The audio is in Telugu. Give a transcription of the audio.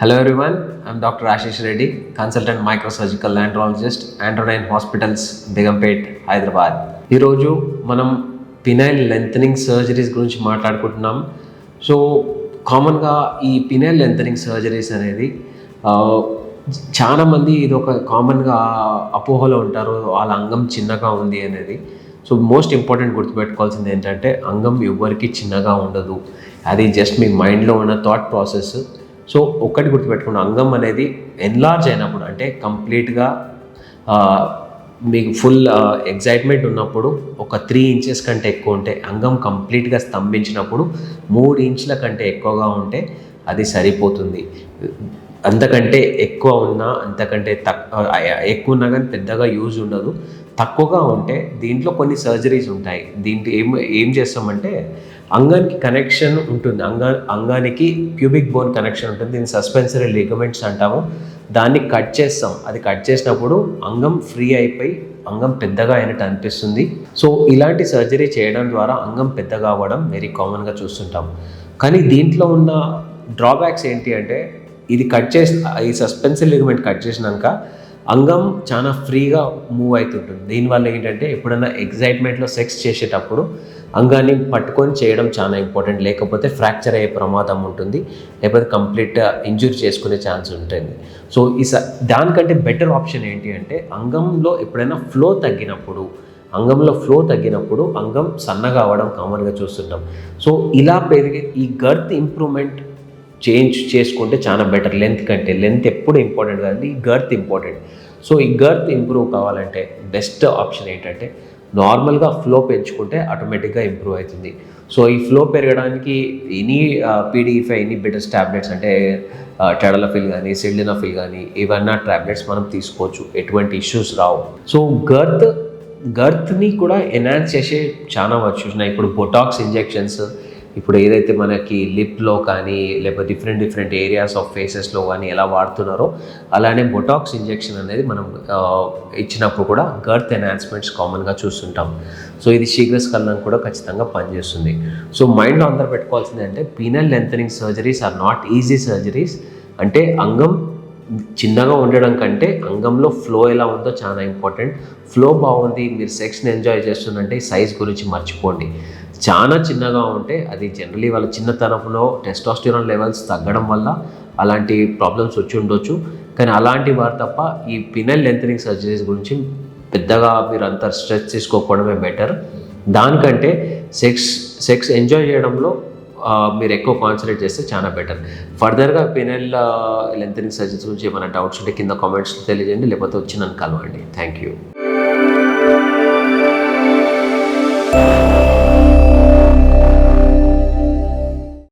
Hello everyone, I'm Dr. Ashish Reddy, consultant microsurgical andrologist, Andronine Hospitals, Begumpet, Hyderabad. ఈరోజు మనం పినైల్ లెంథనింగ్ సర్జరీస్ గురించి మాట్లాడుకుంటున్నాం. సో కామన్గా ఈ పినైల్ లెంథనింగ్ సర్జరీస్ అనేది చాలామంది ఇది ఒక కామన్గా అపోహలో ఉంటారు, వాళ్ళ అంగం చిన్నగా ఉంది అనేది. సో మోస్ట్ ఇంపార్టెంట్ గుర్తుపెట్టుకోవాల్సింది ఏంటంటే అంగం ఎవ్వరికి చిన్నగా ఉండదు, అది జస్ట్ మీ మైండ్లో ఉన్న థాట్ ప్రాసెస్. సో ఒక్కటి గుర్తుపెట్టుకున్న అంగం అనేది ఎన్లార్జ్ అయినప్పుడు అంటే కంప్లీట్గా మీకు ఫుల్ ఎగ్జైట్మెంట్ ఉన్నప్పుడు ఒక 3 ఇంచెస్ కంటే ఎక్కువ ఉంటే, అంగం కంప్లీట్గా స్తంభించినప్పుడు 3 ఇంచుల కంటే ఎక్కువగా ఉంటే అది సరిపోతుంది. అంతకంటే ఎక్కువ ఉన్నా అంతకంటే ఎక్కువ ఉన్నా కానీ పెద్దగా యూజ్ ఉండదు. తక్కువగా ఉంటే దీంట్లో కొన్ని సర్జరీస్ ఉంటాయి. దీంట్లో ఏం చేస్తామంటే అంగానికి కనెక్షన్ ఉంటుంది, అంగానికి ప్యూబిక్ బోన్ కనెక్షన్ ఉంటుంది, దీన్ని సస్పెన్సరీ లిగమెంట్స్ అంటాము. దాన్ని కట్ చేస్తాం. అది కట్ చేసినప్పుడు అంగం ఫ్రీ అయిపోయి అంగం పెద్దగా అయినట్టు అనిపిస్తుంది. సో ఇలాంటి సర్జరీ చేయడం ద్వారా అంగం పెద్దగా అవ్వడం వెరీ కామన్గా చూస్తుంటాం. కానీ దీంట్లో ఉన్న డ్రాబ్యాక్స్ ఏంటి అంటే ఇది ఈ సస్పెన్సరీ లిగమెంట్ కట్ చేసినాక అంగం చాలా ఫ్రీగా మూవ్ అవుతుంటుంది. దీనివల్ల ఏంటంటే ఎప్పుడైనా ఎగ్జైట్మెంట్లో సెక్స్ చేసేటప్పుడు అంగాన్ని పట్టుకొని చేయడం చాలా ఇంపార్టెంట్, లేకపోతే ఫ్రాక్చర్ అయ్యే ప్రమాదం ఉంటుంది, లేకపోతే కంప్లీట్ ఇంజురీ చేసుకునే ఛాన్స్ ఉంటుంది. సో దానికంటే బెటర్ ఆప్షన్ ఏంటి అంటే అంగంలో ఎప్పుడైనా అంగంలో ఫ్లో తగ్గినప్పుడు అంగం సన్నగా అవ్వడం కామన్గా చూస్తుంటాం. సో ఇలా పెరిగే ఈ గర్త్ ఇంప్రూవ్మెంట్ చేంజ్ చేసుకుంటే చాలా బెటర్. లెంత్ ఎప్పుడు ఇంపార్టెంట్ కాదు, ఈ గర్త్ ఇంపార్టెంట్. సో ఈ గర్త్ ఇంప్రూవ్ కావాలంటే బెస్ట్ ఆప్షన్ ఏంటంటే నార్మల్గా ఫ్లో పెంచుకుంటే ఆటోమేటిక్గా ఇంప్రూవ్ అవుతుంది. సో ఈ ఫ్లో పెరగడానికి PDE5 బెటర్స్ ట్యాబ్లెట్స్ అంటే టెడలఫిల్ కానీ సిల్డెనాఫిల్ కానీ ఇవన్నీ ట్యాబ్లెట్స్ మనం తీసుకోవచ్చు, ఎటువంటి ఇష్యూస్ రావు. సో గర్త్ని కూడా ఎన్హాన్స్ చేసే చాలా వర్క్స్ ఉన్నాయి. ఇప్పుడు బొటాక్స్ ఇంజెక్షన్స్, ఇప్పుడు ఏదైతే మనకి లిప్లో కానీ లేకపోతే డిఫరెంట్ ఏరియాస్ ఆఫ్ ఫేసెస్లో కానీ ఎలా వాడుతున్నారో అలానే బొటాక్స్ ఇంజెక్షన్ అనేది మనం ఇచ్చినప్పుడు కూడా గర్త్ ఎన్హాన్స్మెంట్స్ కామన్గా చూస్తుంటాం. సో ఇది శీఘ్రస్ఖలనం కూడా ఖచ్చితంగా పనిచేస్తుంది. సో మైండ్లో అందరూ పెట్టుకోవాల్సింది అంటే penile lengthening surgeries are not easy surgeries. అంటే అంగం చిన్నగా ఉండడం కంటే అంగంలో ఫ్లో ఎలా ఉందో చాలా ఇంపార్టెంట్. ఫ్లో బాగుంది, మీరు సెక్స్ని ఎంజాయ్ చేస్తుందంటే సైజ్ గురించి మర్చిపోండి. చాలా చిన్నగా ఉంటే అది జనరలీ వాళ్ళ చిన్నతనంలో టెస్టోస్టెరాన్ లెవెల్స్ తగ్గడం వల్ల అలాంటి ప్రాబ్లమ్స్ వచ్చి ఉండొచ్చు. కానీ అలాంటి వారు తప్ప ఈ పినల్ లెంథనింగ్ సర్జరీస్ గురించి పెద్దగా మీరు అంత స్ట్రెస్ తీసుకోకపోవడమే బెటర్. దానికంటే సెక్స్ ఎంజాయ్ చేయడంలో మీరు ఎక్కువ కాన్సన్ట్రేట్ చేస్తే చాలా బెటర్. ఫర్దర్గా పినల్ లెంథనింగ్ సర్జరీస్ గురించి ఏమైనా డౌట్స్ ఉంటే కింద కామెంట్స్లో తెలియజేయండి, లేకపోతే వచ్చి నన్ను కలవండి. Thank you.